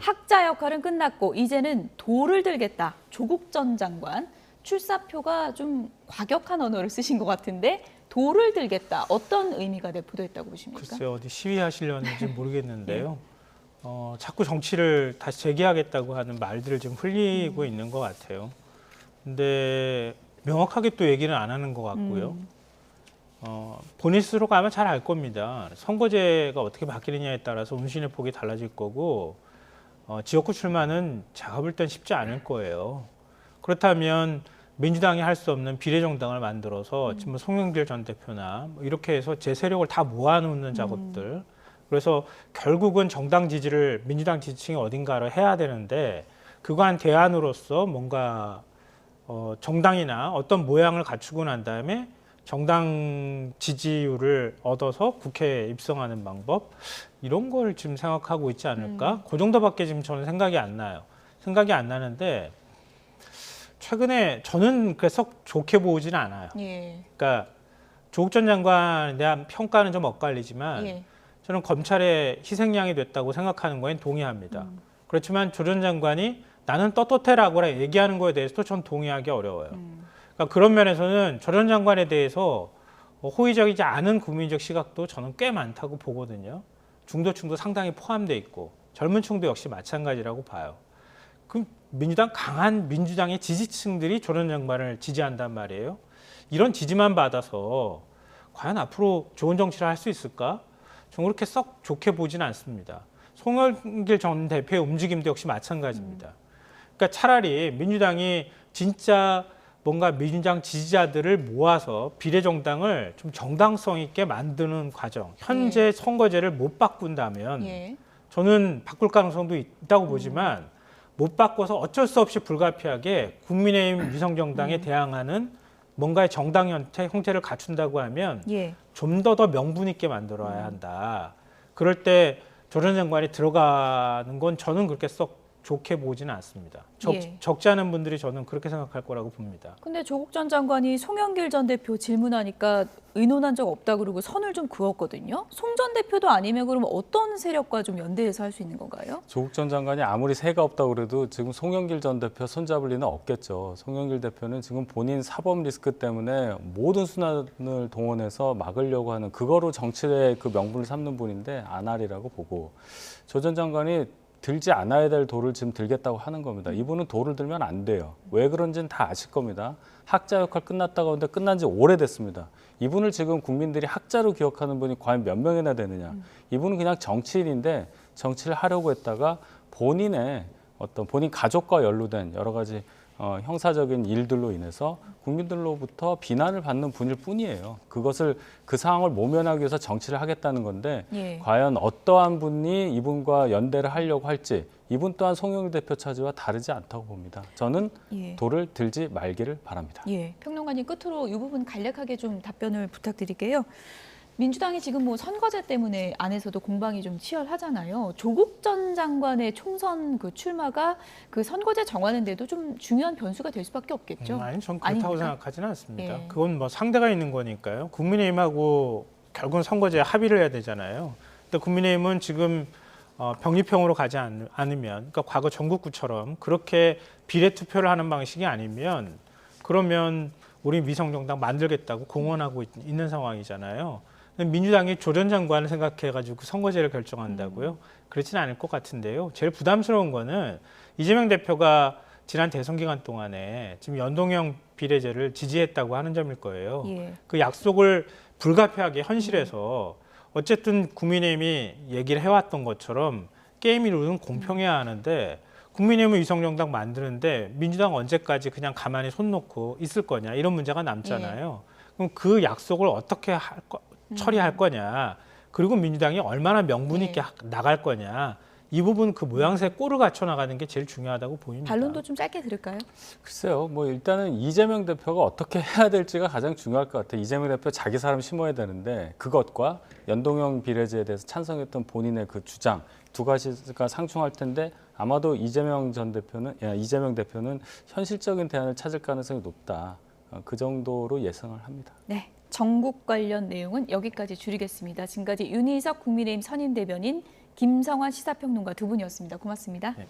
학자 역할은 끝났고 이제는 도를 들겠다. 조국 전 장관 출사표가 좀 과격한 언어를 쓰신 것 같은데 도를 들겠다. 어떤 의미가 내포됐다고 보십니까? 글쎄요, 어디 시위하시려는지 모르겠는데요. 자꾸 정치를 다시 재개하겠다고 하는 말들을 지금 흘리고 있는 것 같아요. 근데 명확하게 또 얘기는 안 하는 것 같고요. 본인 스스로가 아마 잘 알 겁니다. 선거제가 어떻게 바뀌느냐에 따라서 운신의 폭이 달라질 거고 지역구 출마는 제가 볼 땐 쉽지 않을 거예요. 그렇다면 민주당이 할 수 없는 비례정당을 만들어서 지금 송영길 전 대표나 뭐 이렇게 해서 제 세력을 다 모아놓는 작업들. 그래서 결국은 정당 지지를 민주당 지지층이 어딘가를 해야 되는데 그거한 대안으로서 뭔가 정당이나 어떤 모양을 갖추고 난 다음에 정당 지지율을 얻어서 국회에 입성하는 방법 이런 걸 지금 생각하고 있지 않을까? 그 정도밖에 지금 저는 생각이 안 나요. 생각이 안 나는데 최근에 저는 그렇게 썩 좋게 보지는 않아요. 예. 그러니까 조국 전 장관에 대한 평가는 좀 엇갈리지만 예. 저는 검찰의 희생양이 됐다고 생각하는 거엔 동의합니다. 그렇지만 조 전 장관이 나는 떳떳해라고 얘기하는 거에 대해서도 전 동의하기 어려워요. 그러니까 그런 면에서는 조 전 장관에 대해서 호의적이지 않은 국민적 시각도 저는 꽤 많다고 보거든요. 중도층도 상당히 포함돼 있고 젊은 층도 역시 마찬가지라고 봐요. 그럼 민주당 강한 민주당의 지지층들이 조 전 장관을 지지한단 말이에요. 이런 지지만 받아서 과연 앞으로 좋은 정치를 할 수 있을까? 저는 그렇게 썩 좋게 보지는 않습니다. 송영길 전 대표의 움직임도 역시 마찬가지입니다. 그러니까 차라리 민주당이 진짜 뭔가 민주당 지지자들을 모아서 비례정당을 좀 정당성 있게 만드는 과정. 현재 선거제를 못 바꾼다면 저는 바꿀 가능성도 있다고 보지만 못 바꿔서 어쩔 수 없이 불가피하게 국민의힘 위성정당에 대항하는 뭔가의 정당 형태를 갖춘다고 하면 좀 더 명분 있게 만들어야 한다. 그럴 때 조 전 장관이 들어가는 건 저는 그렇게 썩 좋게 보지는 않습니다. 적지 않은 분들이 저는 그렇게 생각할 거라고 봅니다. 근데 조국 전 장관이 송영길 전 대표 질문하니까 의논한 적 없다 그러고 선을 좀 그었거든요. 송 전 대표도 아니면 그럼 어떤 세력과 좀 연대해서 할 수 있는 건가요? 조국 전 장관이 아무리 새가 없다고 그래도 지금 송영길 전 대표 손잡을 리는 없겠죠. 송영길 대표는 지금 본인 사법 리스크 때문에 모든 수단을 동원해서 막으려고 하는 그거로 정치의 그 명분을 삼는 분인데 안 하리라고 보고 조 전 장관이 들지 않아야 될 도를 지금 들겠다고 하는 겁니다. 이분은 도를 들면 안 돼요. 왜 그런지는 다 아실 겁니다. 학자 역할 끝났다고 하는데 끝난 지 오래됐습니다. 이분을 지금 국민들이 학자로 기억하는 분이 과연 몇 명이나 되느냐. 이분은 그냥 정치인인데 정치를 하려고 했다가 본인의 어떤 본인 가족과 연루된 여러 가지 형사적인 일들로 인해서 국민들로부터 비난을 받는 분일 뿐이에요. 그 상황을 모면하기 위해서 정치를 하겠다는 건데 과연 어떠한 분이 이분과 연대를 하려고 할지 이분 또한 송영길 대표 차지와 다르지 않다고 봅니다. 저는 도를 들지 말기를 바랍니다. 평론가님 끝으로 이 부분 간략하게 좀 답변을 부탁드릴게요. 민주당이 지금 뭐 선거제 때문에 안에서도 공방이 좀 치열하잖아요. 조국 전 장관의 총선 그 출마가 그 선거제 정하는데도 좀 중요한 변수가 될 수밖에 없겠죠. 아니, 전 그렇다고 아닙니까? 생각하지는 않습니다. 그건 뭐 상대가 있는 거니까요. 국민의힘하고 결국은 선거제에 합의를 해야 되잖아요. 근데 국민의힘은 지금 병립형으로 가지 않으면, 그러니까 과거 전국구처럼 그렇게 비례 투표를 하는 방식이 아니면 그러면 우리 위성정당 만들겠다고 공언하고 있는 상황이잖아요. 민주당이 조 전 장관을 생각해가지고 선거제를 결정한다고요? 그렇지는 않을 것 같은데요. 제일 부담스러운 거는 이재명 대표가 지난 대선 기간 동안에 지금 연동형 비례제를 지지했다고 하는 점일 거예요. 그 약속을 불가피하게 현실에서 어쨌든 국민의힘이 얘기를 해왔던 것처럼 게임 룰은 공평해야 하는데 국민의힘은 위성정당 만드는데 민주당 언제까지 그냥 가만히 손 놓고 있을 거냐 이런 문제가 남잖아요. 그럼 그 약속을 어떻게 처리할 거냐 그리고 민주당이 얼마나 명분 있게 나갈 거냐 이 부분 그 모양새 꼴을 갖춰 나가는 게 제일 중요하다고 보입니다. 반론도 좀 짧게 들을까요? 글쎄요. 뭐 일단은 이재명 대표가 어떻게 해야 될지가 가장 중요할 것 같아요. 이재명 대표 자기 사람 심어야 되는데 그것과 연동형 비례제에 대해서 찬성했던 본인의 그 주장 두 가지가 상충할 텐데 아마도 이재명 대표는 현실적인 대안을 찾을 가능성이 높다. 그 정도로 예상을 합니다. 네, 전국 관련 내용은 여기까지 줄이겠습니다. 지금까지 윤희석 국민의힘 선임대변인 김성환 시사평론가 두 분이었습니다. 고맙습니다. 네.